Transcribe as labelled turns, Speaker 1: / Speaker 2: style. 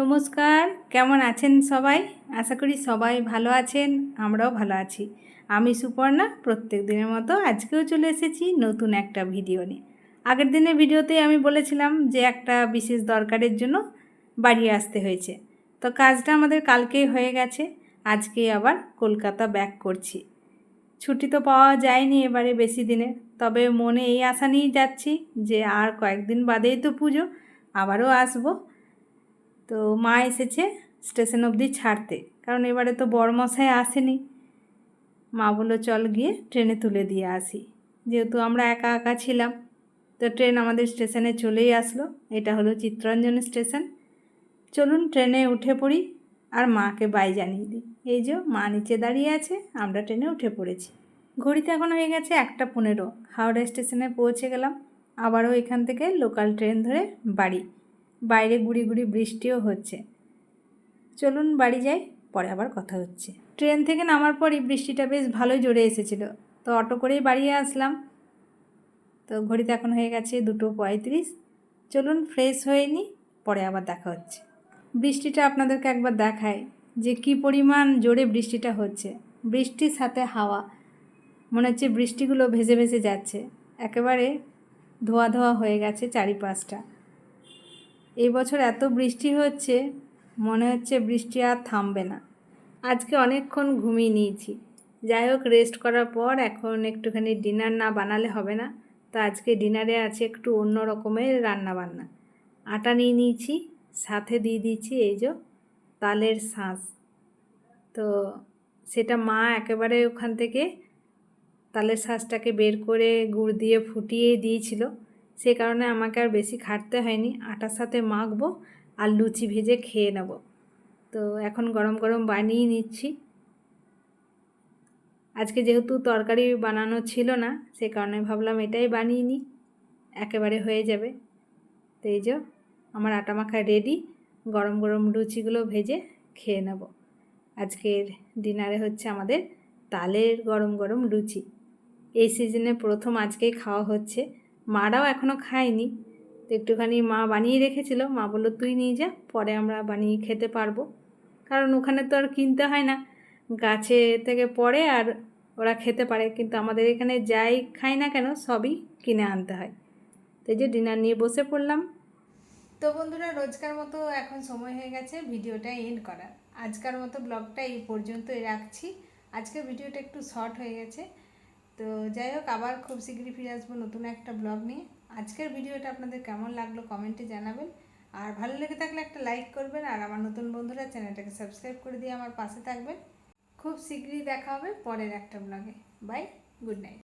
Speaker 1: নমস্কার, কেমন আছেন সবাই? আশা করি সবাই ভালো আছেন, আমরাও ভালো আছি। আমি সুপর্ণা, প্রত্যেক দিনের মতো আজকেও চলে এসেছি নতুন একটা ভিডিও নিয়ে। আগের দিনের ভিডিওতে আমি বলেছিলাম যে একটা বিশেষ দরকারের জন্য বাড়ি আসতে হয়েছে। তো কাজটা আমাদের কালকেই হয়ে গেছে, আজকে আবার কলকাতা ব্যাক করছি। ছুটি তো পাওয়া যায়নি এবারে বেশি দিনের, তবে মনে এই আশা নিয়েই যাচ্ছি যে আর কয়েকদিন বাদেই তো পুজো, আবারও আসবো। তো মা এসেছে স্টেশন অবধি ছাড়তে, কারণ এবারে তো বড়মশাই আসেনি। মা বললো চল গিয়ে ট্রেনে তুলে দিয়ে আসি, যেহেতু আমরা একা একা ছিলাম। তো ট্রেন আমাদের স্টেশনে চলেই আসলো, এটা হলো চিত্তরঞ্জন স্টেশন। চলুন ট্রেনে উঠে পড়ি আর মাকে বাই জানিয়ে দিই। এই যে মা নিচে দাঁড়িয়ে আছে, আমরা ট্রেনে উঠে পড়েছি। ঘড়িতে এখন হয়ে গেছে 1:15, হাওড়া স্টেশনে পৌঁছে গেলাম। আবারও এখান থেকে লোকাল ট্রেন ধরে বাড়ি। বাইরে গুড়ি গুড়ি বৃষ্টিও হচ্ছে। চলুন বাড়ি যাই, পরে আবার কথা হচ্ছে। ট্রেন থেকে নামার পরই বৃষ্টিটা বেশ ভালোই জোরে এসেছিলো, তো অটো করেই বাড়ি আসলাম। তো ঘড়িতে এখন হয়ে গেছে 2:35। চলুন ফ্রেশ হয়ে নিই, পরে আবার দেখা হচ্ছে। বৃষ্টিটা আপনাদেরকে একবার দেখায় যে কী পরিমাণ জোরে বৃষ্টিটা হচ্ছে। বৃষ্টির সাথে হাওয়া, মনে হচ্ছে বৃষ্টিগুলো ভেসে ভেসে যাচ্ছে, একেবারে ধোয়া ধোয়া হয়ে গেছে চারিপাশটা। এই বছর এত বৃষ্টি হচ্ছে, মনে হচ্ছে বৃষ্টি আর থামবে না। আজকে অনেকক্ষণ ঘুমিয়ে নিয়েছি। যাই হোক, রেস্ট করার পর এখন একটুখানি ডিনার না বানালে হবে না। তো আজকে ডিনারে আছে একটু অন্য রকমের রান্না বান্না। আটা নিয়ে নিয়েছি, সাথে দিয়ে দিয়েছি এই যে তালের শাঁস। তো সেটা মা একেবারে ওখান থেকে তালের শাঁসটাকে বের করে গুড় দিয়ে ফুটিয়ে দিয়েছিল, সে কারণে আমাকে আর বেশি খাটতে হয়নি। আটার সাথে মাখবো আর লুচি ভেজে খেয়ে নেব। তো এখন গরম গরম বানিয়ে নিচ্ছি। আজকে যেহেতু তরকারি বানানো ছিল না, সে কারণে ভাবলাম এটাই বানিয়ে নিই, একেবারে হয়ে যাবে। তো এই যে আমার আটা মাখা রেডি, গরম গরম লুচিগুলো ভেজে খেয়ে নেব। আজকের ডিনারে হচ্ছে আমাদের তালের গরম গরম লুচি। এই সিজনে প্রথম আজকেই খাওয়া হচ্ছে, মারাও এখনও খায়নি। তো একটুখানি মা বানিয়ে রেখেছিল, মা বললো তুই নিয়ে যা, পরে আমরা বানিয়ে খেতে পারবো। কারণ ওখানে তো আর কিনতে হয় না, গাছে থেকে পড়ে আর ওরা খেতে পারে, কিন্তু আমাদের এখানে যাই খাই না কেন সবই কিনে আনতে হয়। তো এই যে ডিনার নিয়ে বসে পড়লাম। তো বন্ধুরা, রোজকার মতো এখন সময় হয়ে গেছে ভিডিওটা এন্ড করার। আজকার মতো ব্লগটা এই পর্যন্তই রাখছি। আজকের ভিডিওটা একটু শর্ট হয়ে গেছে। তো যাই হোক, আবার খুব শীঘ্রই ফিরে আসবো নতুন একটা ব্লগ নিয়ে। আজকের ভিডিওটা আপনাদের কেমন লাগলো কমেন্টে জানাবেন, আর ভালো লেগে থাকলে একটা লাইক করবেন, আর আমার নতুন বন্ধুরা চ্যানেলটাকে সাবস্ক্রাইব করে দিয়ে আমার পাশে থাকবেন। খুব শীঘ্রই দেখা হবে পরের একটা ব্লগে। Bye, good night.